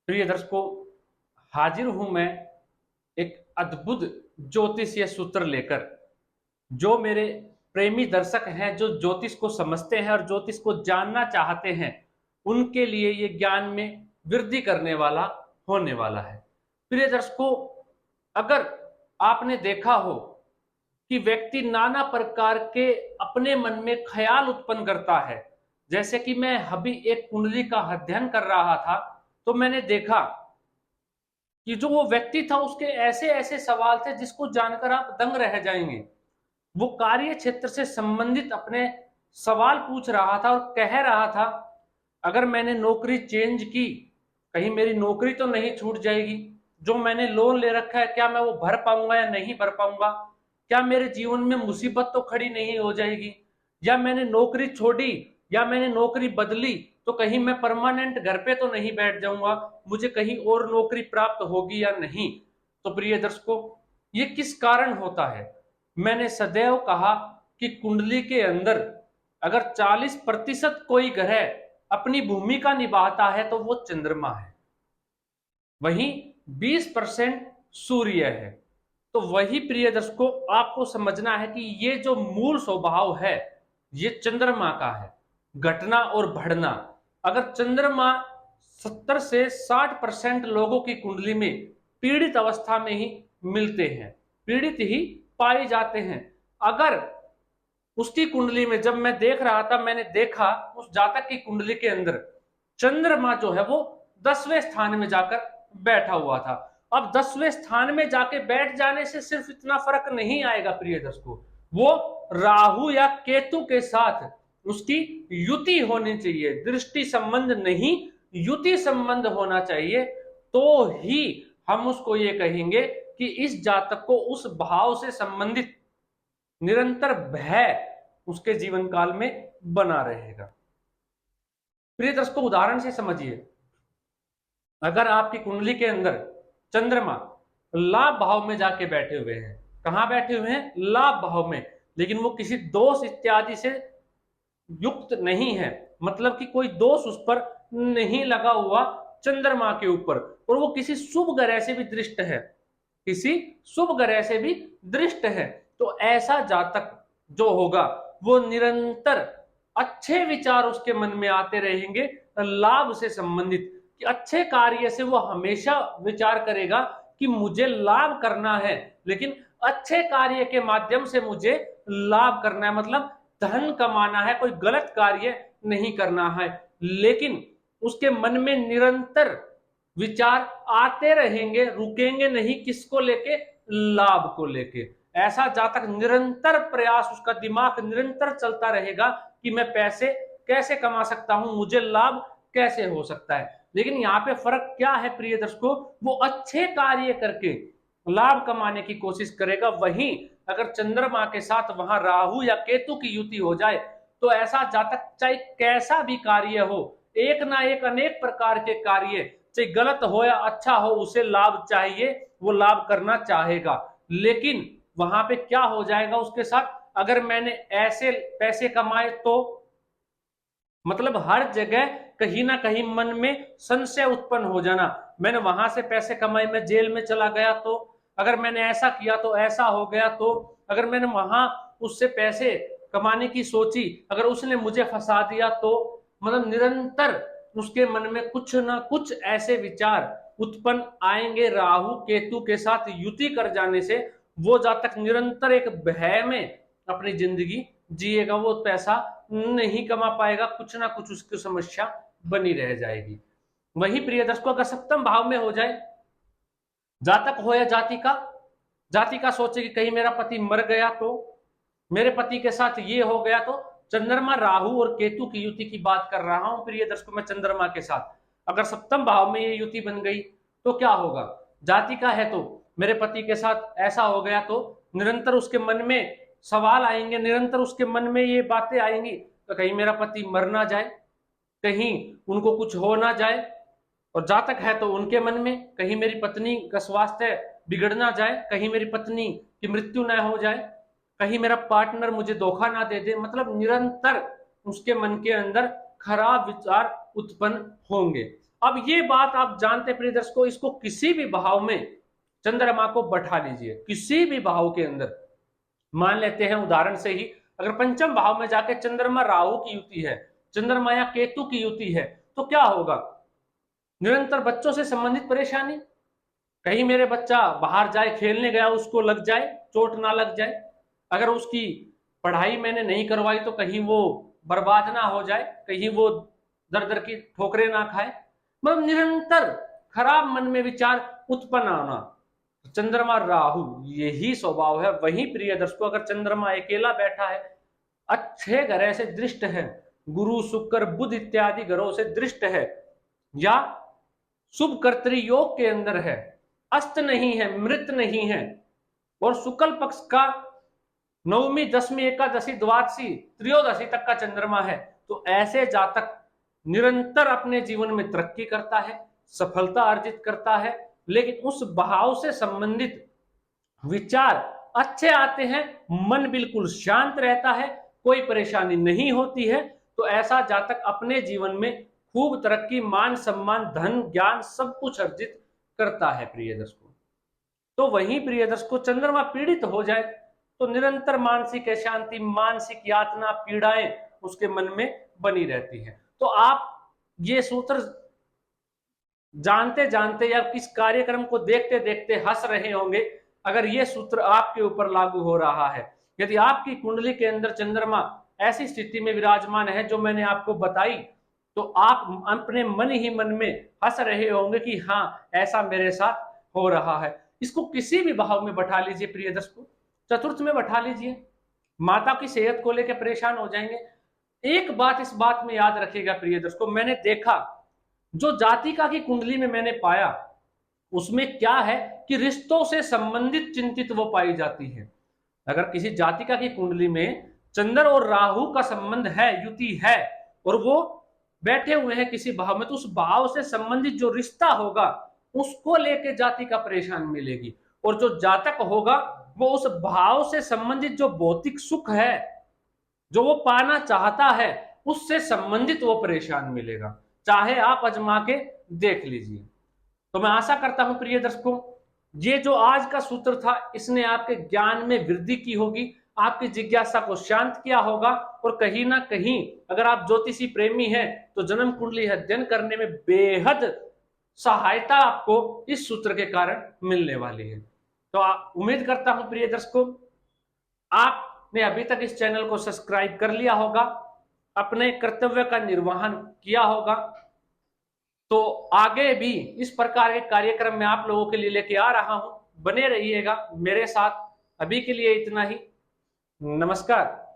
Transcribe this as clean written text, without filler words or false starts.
प्रिय दर्शकों, हाजिर हूं मैं एक अद्भुत ज्योतिषीय सूत्र लेकर। जो मेरे प्रेमी दर्शक हैं, जो ज्योतिष को समझते हैं और ज्योतिष को जानना चाहते हैं, उनके लिए ये ज्ञान में वृद्धि करने वाला होने वाला है। प्रिय दर्शकों, अगर आपने देखा हो कि व्यक्ति नाना प्रकार के अपने मन में ख्याल उत्पन्न करता है। जैसे कि मैं अभी एक कुंडली का अध्ययन कर रहा था, तो मैंने देखा कि जो वो व्यक्ति था, उसके ऐसे ऐसे सवाल थे जिसको जानकर आप दंग रह जाएंगे। वो कार्य क्षेत्र से संबंधित अपने सवाल पूछ रहा था और कह रहा था, अगर मैंने नौकरी चेंज की, कहीं मेरी नौकरी तो नहीं छूट जाएगी? जो मैंने लोन ले रखा है, क्या मैं वो भर पाऊंगा या नहीं भर पाऊंगा? क्या मेरे जीवन में मुसीबत तो खड़ी नहीं हो जाएगी? या मैंने नौकरी छोड़ी या मैंने नौकरी बदली तो कहीं मैं परमानेंट घर पे तो नहीं बैठ जाऊंगा? मुझे कहीं और नौकरी प्राप्त होगी या नहीं? तो प्रिय दर्शकों, ये किस कारण होता है? मैंने सदैव कहा कि कुंडली के अंदर अगर 40% कोई ग्रह अपनी भूमिका निभाता है तो वो चंद्रमा है, वहीं 20% सूर्य है। तो वही प्रिय दर्शकों, आपको समझना है कि ये जो मूल स्वभाव है, ये चंद्रमा का है, घटना और बढ़ना। अगर चंद्रमा 70 से 60% लोगों की कुंडली में पीड़ित अवस्था में ही मिलते हैं, पीड़ित ही पाए जाते हैं। अगर उसकी कुंडली में, जब मैं देख रहा था, मैंने देखा उस जातक की कुंडली के अंदर चंद्रमा जो है वो 10वें स्थान में जाकर बैठा हुआ था। अब 10वें स्थान में जाके बैठ जाने से सिर्फ इतना फर्क नहीं आएगा प्रिय दर्शकों, वो राहु या केतु के साथ उसकी युति होनी चाहिए। दृष्टि संबंध नहीं, युति संबंध होना चाहिए, तो ही हम उसको ये कहेंगे कि इस जातक को उस भाव से संबंधित निरंतर भय उसके जीवन काल में बना रहेगा। प्रिय दर्शकों, उदाहरण से समझिए, अगर आपकी कुंडली के अंदर चंद्रमा लाभ भाव में जाके बैठे हुए हैं, कहां बैठे हुए हैं? लाभ भाव में, लेकिन वो किसी दोष इत्यादि से युक्त नहीं है, मतलब कि कोई दोष उस पर नहीं लगा हुआ चंद्रमा के ऊपर, और वो किसी शुभ ग्रह से भी दृष्ट है, किसी शुभ ग्रह से भी दृष्ट है। तो ऐसा जातक जो होगा, वो निरंतर अच्छे विचार उसके मन में आते रहेंगे, लाभ से संबंधित, कि अच्छे कार्य से वो हमेशा विचार करेगा कि मुझे लाभ करना है, लेकिन अच्छे कार्य के माध्यम से मुझे लाभ करना है, मतलब धन कमाना है, कोई गलत कार्य नहीं करना है। लेकिन उसके मन में निरंतर विचार आते रहेंगे, रुकेंगे नहीं, किसको लेके? लाभ को लेके। ऐसा जातक निरंतर प्रयास, उसका दिमाग निरंतर चलता रहेगा कि मैं पैसे कैसे कमा सकता हूं, मुझे लाभ कैसे हो सकता है। लेकिन यहाँ पे फर्क क्या है प्रिय दर्शकों, वो अच्छे कार्य करके लाभ कमाने की कोशिश करेगा। वहीं अगर चंद्रमा के साथ वहां राहु या केतु की युति हो जाए, तो ऐसा जातक चाहे कैसा भी कार्य हो, एक ना एक अनेक प्रकार के कार्य, चाहे गलत हो या अच्छा हो, उसे लाभ चाहिए, वो लाभ करना चाहेगा। लेकिन वहां पे क्या हो जाएगा उसके साथ? अगर मैंने ऐसे पैसे कमाए तो, मतलब हर जगह कहीं ना कहीं मन में संशय उत्पन्न हो जाना, मैंने वहां से पैसे कमाए, मैं जेल में चला गया तो, अगर मैंने ऐसा किया तो ऐसा हो गया तो, अगर मैंने वहां उससे पैसे कमाने की सोची, अगर उसने मुझे फंसा दिया तो, मतलब निरंतर उसके मन में कुछ ना कुछ ऐसे विचार उत्पन्न आएंगे। राहु केतु के साथ युति कर जाने से वो जातक निरंतर एक भय में अपनी जिंदगी जिएगा, वो पैसा नहीं कमा पाएगा, कुछ ना कुछ उसकी समस्या बनी रह जाएगी। वही प्रिय दर्शकों, अगर सप्तम भाव में हो जाए, जातक हो या जातिका, जातिका सोचे कि कहीं मेरा पति मर गया तो, मेरे पति के साथ ये हो गया तो, चंद्रमा राहु और केतु की युति की बात कर रहा हूं प्रिय दर्शकों मैं। चंद्रमा के साथ अगर सप्तम भाव में ये युति बन गई तो क्या होगा? जातिका है तो मेरे पति के साथ ऐसा हो गया तो, निरंतर उसके मन में सवाल आएंगे, निरंतर उसके मन में ये बातें आएंगी, तो कहीं मेरा पति मर ना जाए, कहीं उनको कुछ हो ना जाए। और जातक है तो उनके मन में कहीं मेरी पत्नी का स्वास्थ्य बिगड़ ना जाए, कहीं मेरी पत्नी की मृत्यु ना हो जाए, कहीं मेरा पार्टनर मुझे धोखा ना दे दे, मतलब निरंतर उसके मन के अंदर खराब विचार उत्पन्न होंगे। अब ये बात आप जानते प्रिय दर्शकों, इसको किसी भी भाव में चंद्रमा को बैठा लीजिए, किसी भी भाव के अंदर। मान लेते हैं उदाहरण से ही, अगर पंचम भाव में जाके चंद्रमा राहु की युति है, चंद्रमा या केतु की युति है, तो क्या होगा? निरंतर बच्चों से संबंधित परेशानी, कहीं मेरे बच्चा बाहर जाए, खेलने गया, उसको लग जाए, चोट ना लग जाए, अगर उसकी पढ़ाई मैंने नहीं करवाई तो कहीं वो बर्बाद ना हो जाए, कहीं वो दर दर की ठोकरें ना खाए, मतलब निरंतर खराब मन में विचार उत्पन्न आना। चंद्रमा राहु यही स्वभाव है। वहीं प्रिय दर्शकों, अगर चंद्रमा अकेला बैठा है, अच्छे ग्रह से दृष्ट है, गुरु शुक्र बुध इत्यादि ग्रहों से दृष्ट है, या शुभ कर्तरी योग के अंदर है, अस्त नहीं है, मृत नहीं है, और शुक्ल पक्ष का नवमी दसवीं एकादशी द्वादशी त्रयोदशी तक का चंद्रमा है, तो ऐसे जातक निरंतर अपने जीवन में तरक्की करता है, सफलता अर्जित करता है, लेकिन उस भाव से संबंधित विचार अच्छे आते हैं, मन बिल्कुल शांत रहता है, कोई परेशानी नहीं होती है, तो ऐसा जातक अपने जीवन में खूब तरक्की, मान सम्मान, धन, ज्ञान सब कुछ अर्जित करता है प्रिय दर्शकों। तो वहीं प्रिय दर्शकों, चंद्रमा पीड़ित हो जाए तो निरंतर मानसिक अशांति, मानसिक यातना, पीड़ाएं उसके मन में बनी रहती है। तो आप ये सूत्र जानते जानते या किस कार्यक्रम को देखते देखते हंस रहे होंगे, अगर ये सूत्र आपके ऊपर लागू हो रहा है। यदि आपकी कुंडली के अंदर चंद्रमा ऐसी स्थिति में विराजमान है जो मैंने आपको बताई, तो आप अपने मन ही मन में हंस रहे होंगे कि हाँ, ऐसा मेरे साथ हो रहा है। इसको किसी भी भाव में बैठा लीजिए प्रिय दर्शकों, चतुर्थ में बैठा लीजिए, माता की सेहत को लेकर परेशान हो जाएंगे। एक बात इस बात में याद रखिएगा प्रिय दर्शकों, मैंने देखा जो जातिका की कुंडली में मैंने पाया, उसमें क्या है कि रिश्तों से संबंधित चिंतित वो पाई जाती है। अगर किसी जातिका की कुंडली में चंद्र और राहु का संबंध है, युति है, और वो बैठे हुए हैं किसी भाव में, तो उस भाव से संबंधित जो रिश्ता होगा उसको लेके जातिका परेशान मिलेगी, और जो जातक होगा वो उस भाव से संबंधित जो भौतिक सुख है जो वो पाना चाहता है, उससे संबंधित वो परेशान मिलेगा। चाहे आप आजमा के देख लीजिए। तो मैं आशा करता हूं प्रिय दर्शकों, ये जो आज का सूत्र था इसने आपके ज्ञान में वृद्धि की होगी, आपकी जिज्ञासा को शांत किया होगा, और कहीं ना कहीं अगर आप ज्योतिषी प्रेमी हैं तो जन्म कुंडली अध्ययन करने में बेहद सहायता आपको इस सूत्र के कारण मिलने वाली है। तो उम्मीद करता हूं प्रिय दर्शकों, आपने अभी तक इस चैनल को सब्सक्राइब कर लिया होगा, अपने कर्तव्य का निर्वहन किया होगा। तो आगे भी इस प्रकार के कार्यक्रम मैं आप लोगों के लिए लेके आ रहा हूं, बने रहिएगा मेरे साथ। अभी के लिए इतना ही, नमस्कार।